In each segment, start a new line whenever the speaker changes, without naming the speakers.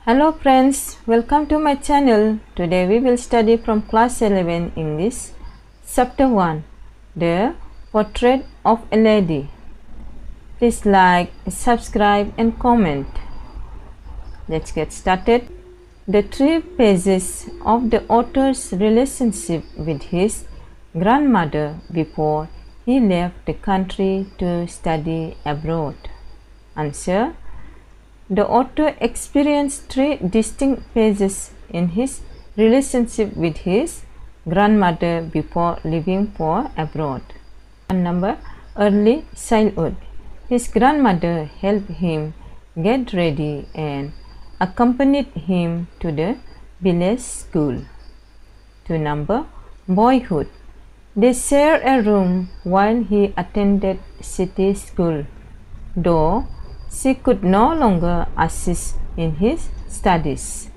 Hello friends, welcome to my channel. Today we will study from class 11 English, chapter 1, The Portrait of a Lady. Please like, subscribe and comment. Let's get started. The 3 pages of the author's relationship with his grandmother before he left the country to study abroad. Answer. The author experienced 3 distinct phases in his relationship with his grandmother before leaving for abroad. Number, early childhood. His grandmother helped him get ready and accompanied him to the village school. 2. Number, boyhood. They shared a room while he attended city school, though she could no longer assist in his studies.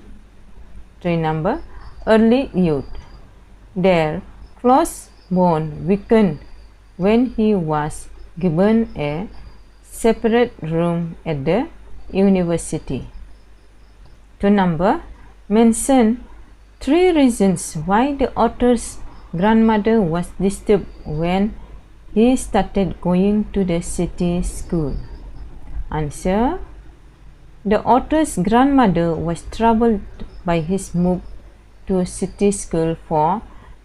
3. Number, early youth. Their close bond weakened when he was given a separate room at the university. 2. Number, mention 3 reasons why the author's grandmother was disturbed when he started going to the city school. Answer. The author's grandmother was troubled by his move to city school for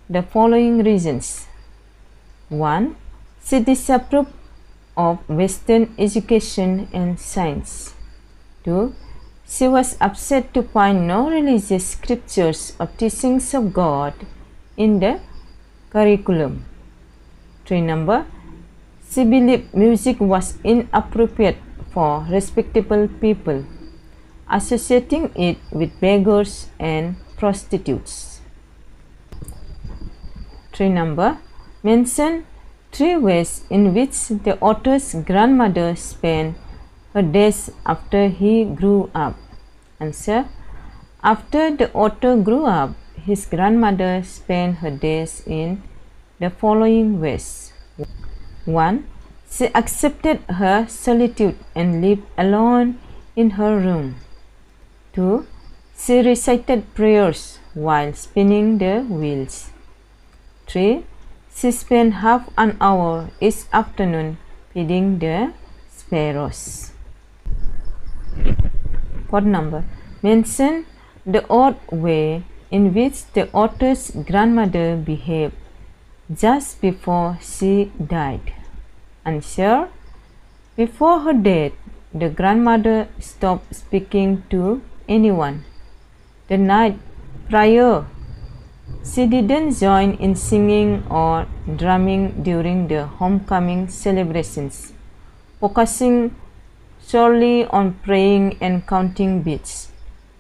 the following reasons. 1. She disapproved of Western education and science. 2. She was upset to find no religious scriptures or teachings of God in the curriculum. 3. Number, she believed music was inappropriate for respectable people, associating it with beggars and prostitutes. 3. Number, mention 3 ways in which the author's grandmother spent her days after he grew up. Answer. After the author grew up, his grandmother spent her days in the following ways. 1. She accepted her solitude and lived alone in her room. 2. She recited prayers while spinning the wheels. 3. She spent half an hour each afternoon feeding the sparrows. 4. Number, mention the odd way in which the author's grandmother behaved just before she died. Answer. Before her death, the grandmother stopped speaking to anyone. The night prior, she didn't join in singing or drumming during the homecoming celebrations, focusing solely on praying and counting beads.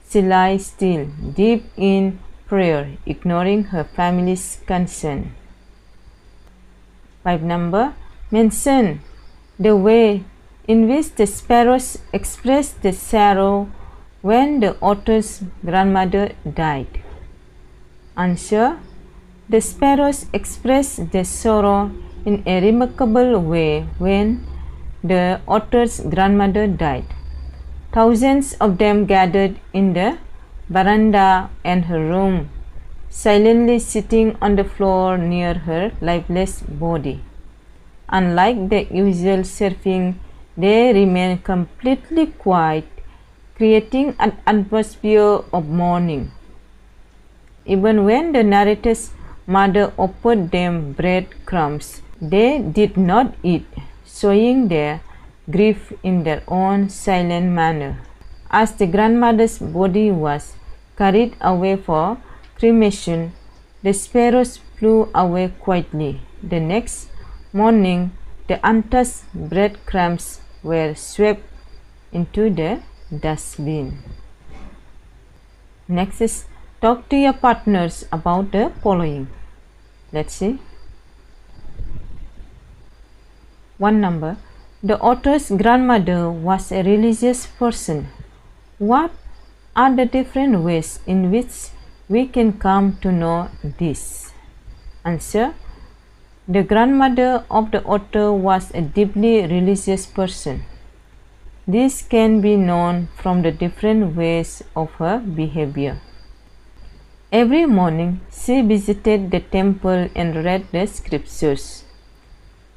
She lay still, deep in prayer, ignoring her family's concern. 5. Number, mention the way in which the sparrows expressed the sorrow when the author's grandmother died. Answer. The sparrows expressed their sorrow in a remarkable way when the author's grandmother died. Thousands of them gathered in the veranda and her room, silently sitting on the floor near her lifeless body. Unlike the usual surfing, they remained completely quiet, creating an atmosphere of mourning. Even when the narrator's mother offered them breadcrumbs, they did not eat, showing their grief in their own silent manner. As the grandmother's body was carried away for cremation, the sparrows flew away quietly. The next morning, the untouched breadcrumbs were swept into the dustbin. Next is talk to your partners about the following. Let's see. 1. Number, the author's grandmother was a religious person. What are the different ways in which we can come to know this? Answer. The grandmother of the author was a deeply religious person. This can be known from the different ways of her behavior. Every morning she visited the temple and read the scriptures.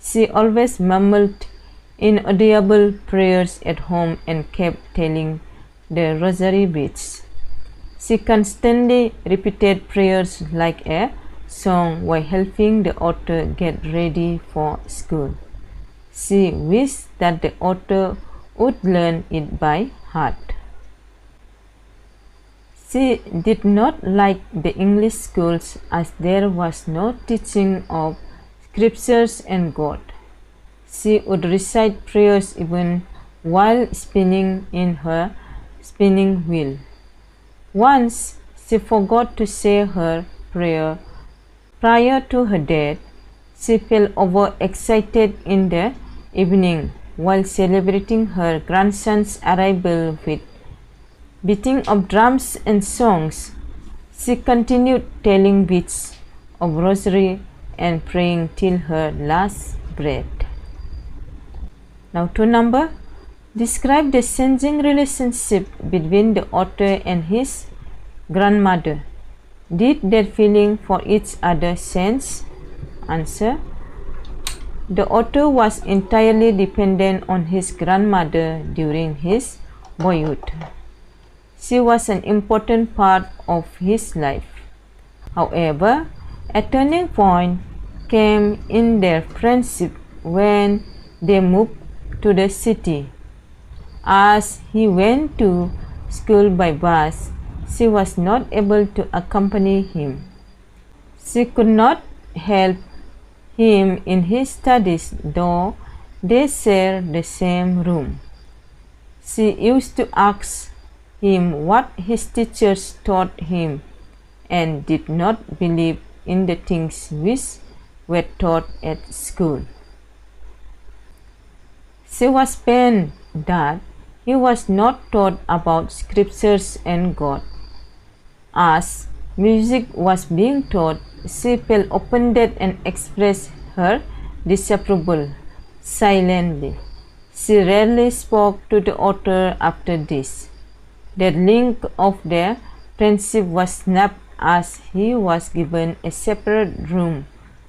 She always mumbled inaudible prayers at home and kept telling the rosary beads. She constantly repeated prayers like a song while helping the author get ready for school. She wished that the author would learn it by heart. She did not like the English schools as there was no teaching of scriptures and God. She would recite prayers even while spinning in her spinning wheel. Once she forgot to say her prayer prior to her death. She felt overexcited in the evening while celebrating her grandson's arrival with beating of drums and songs. She continued telling beads of rosary and praying till her last breath. Now 2 number. Describe the changing relationship between the author and his grandmother. Did their feeling for each other change? Answer. The author was entirely dependent on his grandmother during his boyhood. She was an important part of his life. However, a turning point came in their friendship when they moved to the city. As he went to school by bus, she was not able to accompany him. She could not help him in his studies, though they shared the same room. She used to ask him what his teachers taught him and did not believe in the things which were taught at school. She was pained that he was not taught about scriptures and God. As music was being taught, she felt offended and expressed her disapproval silently. She rarely spoke to the author after this. The link of their friendship was snapped as he was given a separate room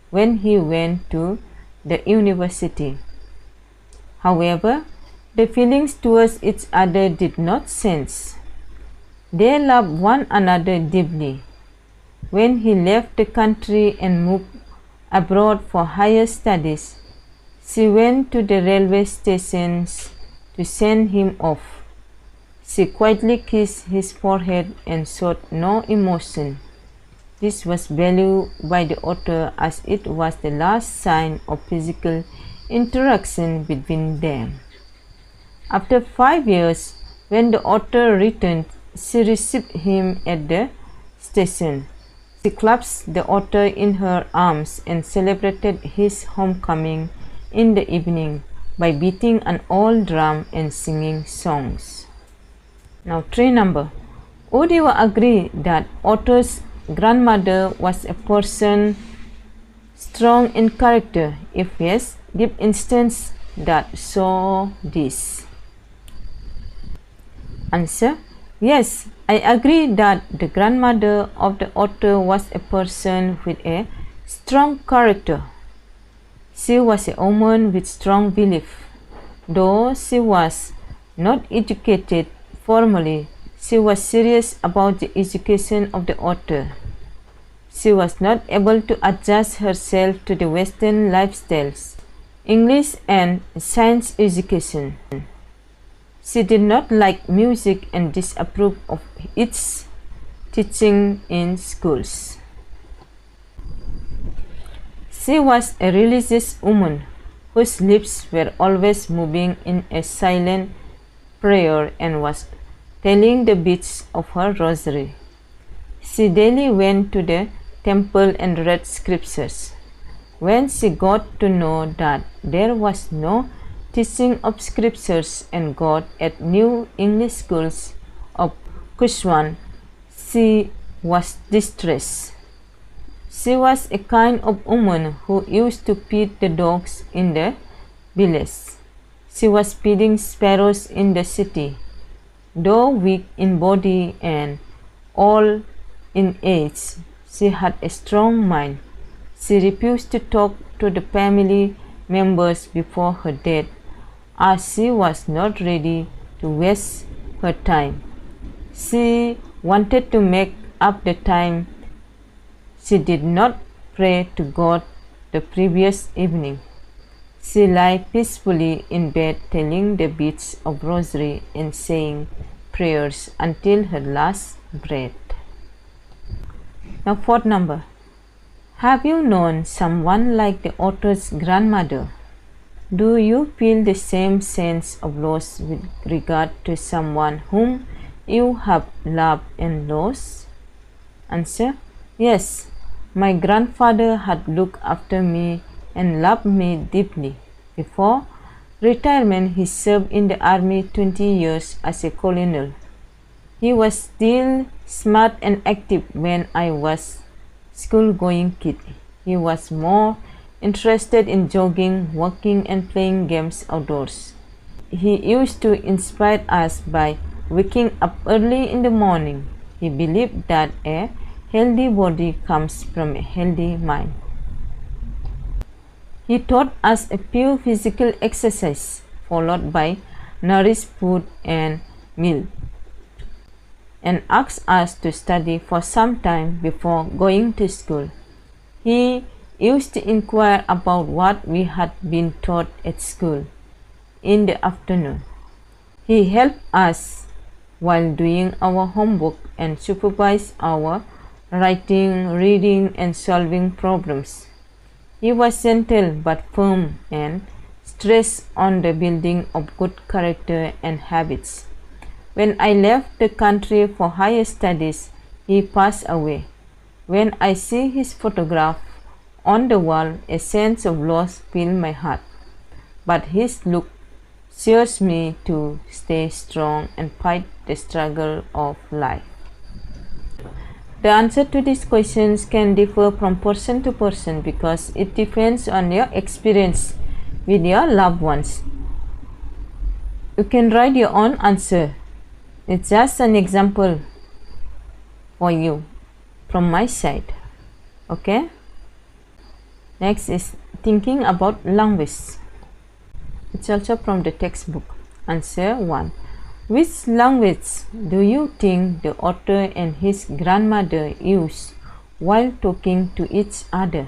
when he went to the university. However, the feelings towards each other did not change. They loved one another deeply. When he left the country and moved abroad for higher studies, she went to the railway stations to send him off. She quietly kissed his forehead and showed no emotion. This was valued by the author as it was the last sign of physical interaction between them. After 5 years, when the author returned, she received him at the station. She clasped the author in her arms and celebrated his homecoming in the evening by beating an old drum and singing songs. Now 3 number. Would you agree that author's grandmother was a person strong in character? If yes, give instance that show this. Answer. Yes, I agree that the grandmother of the author was a person with a strong character. She was a woman with strong belief. Though she was not educated formally, she was serious about the education of the author. She was not able to adjust herself to the Western lifestyles, English and science education. She did not like music and disapproved of its teaching in schools. She was a religious woman whose lips were always moving in a silent prayer and was telling the beads of her rosary. She daily went to the temple and read scriptures. When she got to know that there was no teaching of scriptures and God at New English schools of Kushwan, she was distressed. She was a kind of woman who used to feed the dogs in the village. She was feeding sparrows in the city. Though weak in body and old in age, she had a strong mind. She refused to talk to the family members before her death, as she was not ready to waste her time. She wanted to make up the time she did not pray to God the previous evening. She lay peacefully in bed telling the beads of rosary and saying prayers until her last breath. Now, fourth number. Have you known someone like the author's grandmother? Do you feel the same sense of loss with regard to someone whom you have loved and lost? Answer: yes. My grandfather had looked after me and loved me deeply. Before retirement, he served in the army 20 years as a colonel. He was still smart and active when I was school-going kid. He was more interested in jogging, walking, and playing games outdoors. He used to inspire us by waking up early in the morning. He believed that a healthy body comes from a healthy mind. He taught us a few physical exercises followed by nourished food and meal, and asked us to study for some time before going to school. He used to inquire about what we had been taught at school in the afternoon. He helped us while doing our homework and supervised our writing, reading, and solving problems. He was gentle but firm and stressed on the building of good character and habits. When I left the country for higher studies, he passed away. When I see his photograph on the wall, a sense of loss fills my heart. But his look cheers me to stay strong and fight the struggle of life. The answer to these questions can differ from person to person because it depends on your experience with your loved ones. You can write your own answer. It's just an example for you from my side. Okay? Next is thinking about language. It's also from the textbook. Answer 1. Which language do you think the author and his grandmother used while talking to each other?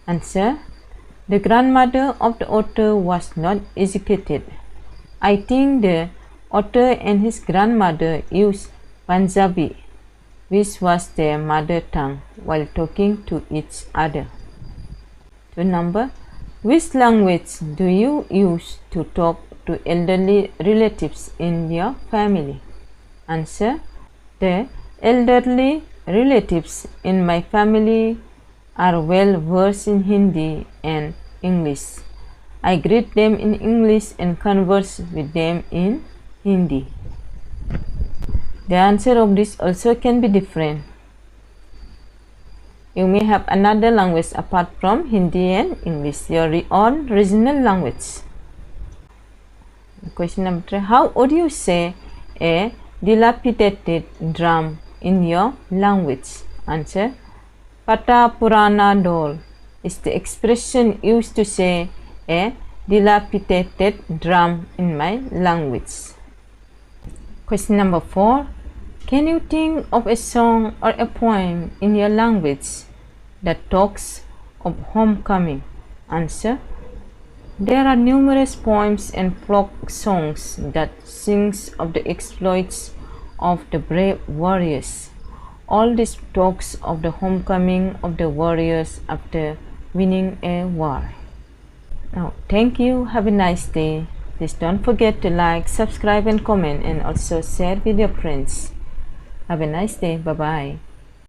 Answer: the grandmother of the author was not educated. I think the author and his grandmother used Punjabi, which was their mother tongue, while talking to each other. 2 number. Which language do you use to talk to elderly relatives in your family? Answer: the elderly relatives in my family are well versed in Hindi and English. I greet them in English and converse with them in Hindi. The answer of this also can be different. You may have another language apart from Hindi and English, your own regional language. Question number 3. How would you say a dilapidated drum in your language? Answer: Pata Purana Dol is the expression used to say a dilapidated drum in my language. Question number 4. Can you think of a song or a poem in your language that talks of homecoming? Answer: there are numerous poems and folk songs that sings of the exploits of the brave warriors. All this talks of the homecoming of the warriors after winning a war. Now, thank you. Have a nice day. Please don't forget to like, subscribe, and comment, and also share with your friends. Have a nice day. Bye-bye.